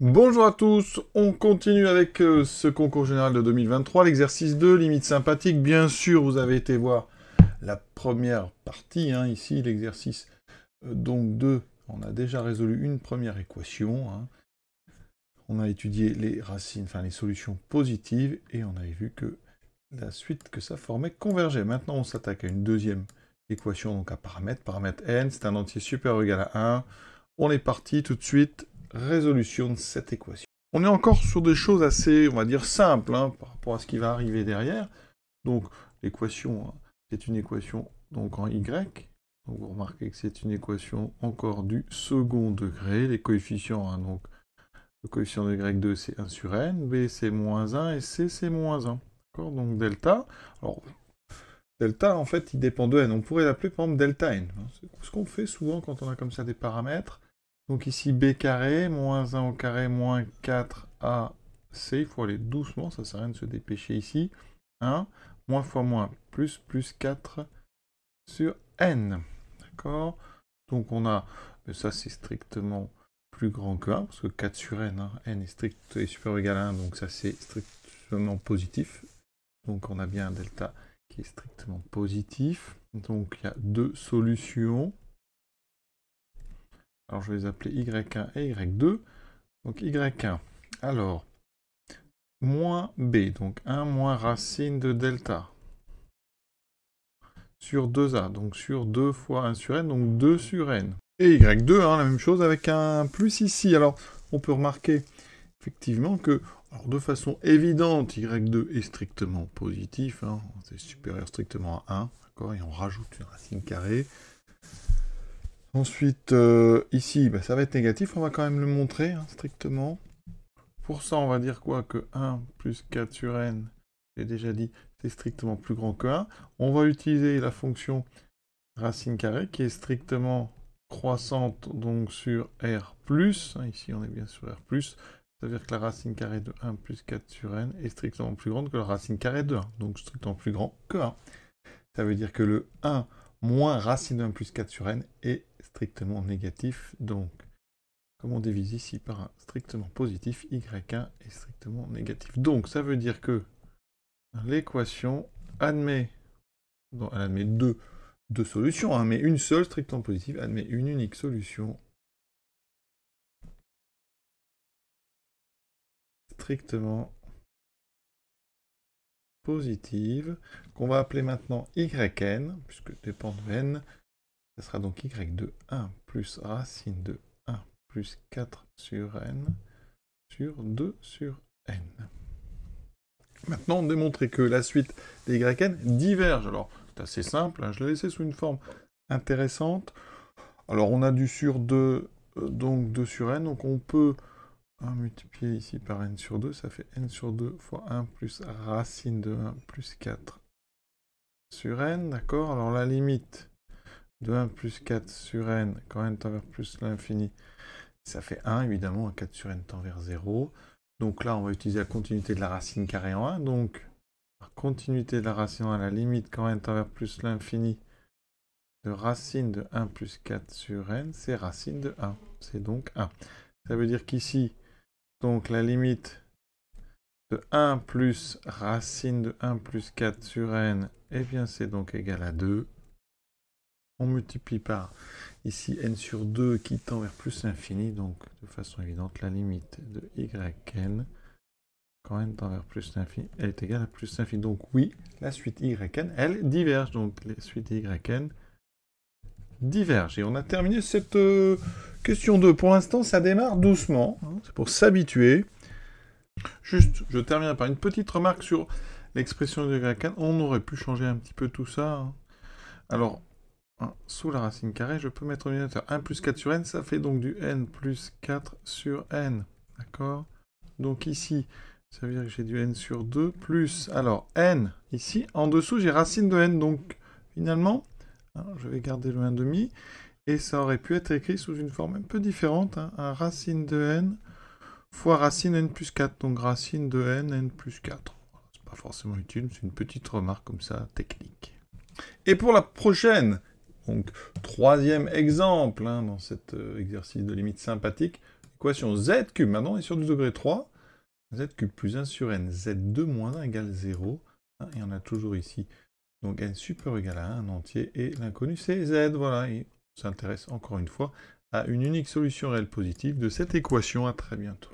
Bonjour à tous, on continue avec ce concours général de 2023, l'exercice 2, limite sympathique. Bien sûr, vous avez été voir la première partie, ici, l'exercice donc 2. On a déjà résolu une première équation. On a étudié les racines, enfin les solutions positives, et on avait vu que la suite que ça formait convergeait. Maintenant, on s'attaque à une deuxième équation, donc à paramètre n, c'est un entier supérieur ou égal à 1. On est parti tout de suite, résolution de cette équation. On est encore sur des choses assez, on va dire, simples par rapport à ce qui va arriver derrière. Donc, l'équation, c'est une équation donc en y. Donc, vous remarquez que c'est une équation encore du second degré. Les coefficients, donc, le coefficient de y2, c'est 1 sur n, b, c'est moins 1, et c, c'est moins 1. D'accord? Donc, delta. Alors, delta, en fait, il dépend de n. On pourrait l'appeler, par exemple, delta n. C'est ce qu'on fait souvent quand on a comme ça des paramètres. Donc ici, b carré, moins 1 au carré, moins 4ac. Il faut aller doucement, ça sert à rien de se dépêcher ici. 1, moins fois moins, plus 4 sur n. D'accord? Donc on a, mais ça c'est strictement plus grand que 1, parce que 4 sur n, n est strict et supérieur ou égal à 1, donc ça c'est strictement positif. Donc on a bien un delta qui est strictement positif. Donc il y a deux solutions. Alors je vais les appeler y1 et y2. Donc y1, alors, moins b, donc 1 moins racine de delta, sur 2a, donc sur 2 fois 1 sur n, donc 2 sur n. Et y2, la même chose avec un plus ici. Alors, on peut remarquer effectivement que, alors, de façon évidente, y2 est strictement positif, c'est supérieur strictement à 1, d'accord, et on rajoute une racine carrée. Ensuite, ici, ça va être négatif, on va quand même le montrer, strictement. Pour ça, on va dire quoi? Que 1 plus 4 sur n, j'ai déjà dit, c'est strictement plus grand que 1. On va utiliser la fonction racine carrée, qui est strictement croissante, donc sur r+. Ici, on est bien sur r+. Ça veut dire que la racine carrée de 1 plus 4 sur n est strictement plus grande que la racine carrée de 1, donc strictement plus grand que 1. Ça veut dire que le 1 moins racine de 1 plus 4 sur n est strictement négatif, donc comme on divise ici par un strictement positif, y1 est strictement négatif. Donc ça veut dire que l'équation admet, elle admet deux solutions, mais une seule strictement positive admet une unique solution strictement positive, qu'on va appeler maintenant yn, puisque dépend de n, ça sera donc y de 1 plus racine de 1 plus 4 sur n sur 2 sur n. Maintenant, démontrer que la suite des yn diverge. Alors, c'est assez simple, je l'ai laissé sous une forme intéressante. Alors, on a du sur 2, donc 2 sur n, donc on peut multiplier ici par n sur 2, ça fait n sur 2 fois 1 plus racine de 1 plus 4 sur n, d'accord? Alors, la limite de 1 plus 4 sur n, quand n tend vers plus l'infini, ça fait 1, évidemment, 4 sur n tend vers 0. Donc là, on va utiliser la continuité de la racine carrée en 1. Donc, la continuité de la racine en 1, la limite quand n tend vers plus l'infini de racine de 1 plus 4 sur n, c'est racine de 1. C'est donc 1. Ça veut dire qu'ici, donc la limite de 1 plus racine de 1 plus 4 sur n, eh bien c'est donc égal à 2. On multiplie par ici n sur 2 qui tend vers plus l'infini, donc de façon évidente, la limite de yn, quand n tend vers plus l'infini, elle est égale à plus l'infini. Donc oui, la suite yn, elle diverge, donc les suites yn divergent. Et on a terminé cette question 2. Pour l'instant, ça démarre doucement, c'est pour s'habituer. Juste, je termine par une petite remarque sur l'expression de yn. On aurait pu changer un petit peu tout ça. Alors, sous la racine carrée, je peux mettre au dénominateur 1 plus 4 sur n, ça fait donc du n plus 4 sur n, d'accord? Donc ici, ça veut dire que j'ai du n sur 2, plus, alors, n, ici, en dessous, j'ai racine de n, donc, finalement, je vais garder le 1,5, et ça aurait pu être écrit sous une forme un peu différente, un racine de n fois racine n plus 4, donc racine de n, n plus 4. C'est pas forcément utile, c'est une petite remarque comme ça, technique. Et pour la prochaine, donc troisième exemple dans cet exercice de limite sympathique, Équation z cube. Maintenant, on est sur du degré 3. Z cube plus 1 sur n. Z2 moins 1 égale 0. Et on a toujours ici. Donc n supérieur ou égal à 1 entier. Et l'inconnu, c'est z. Voilà. Et on s'intéresse encore une fois à une unique solution réelle positive de cette équation. À très bientôt.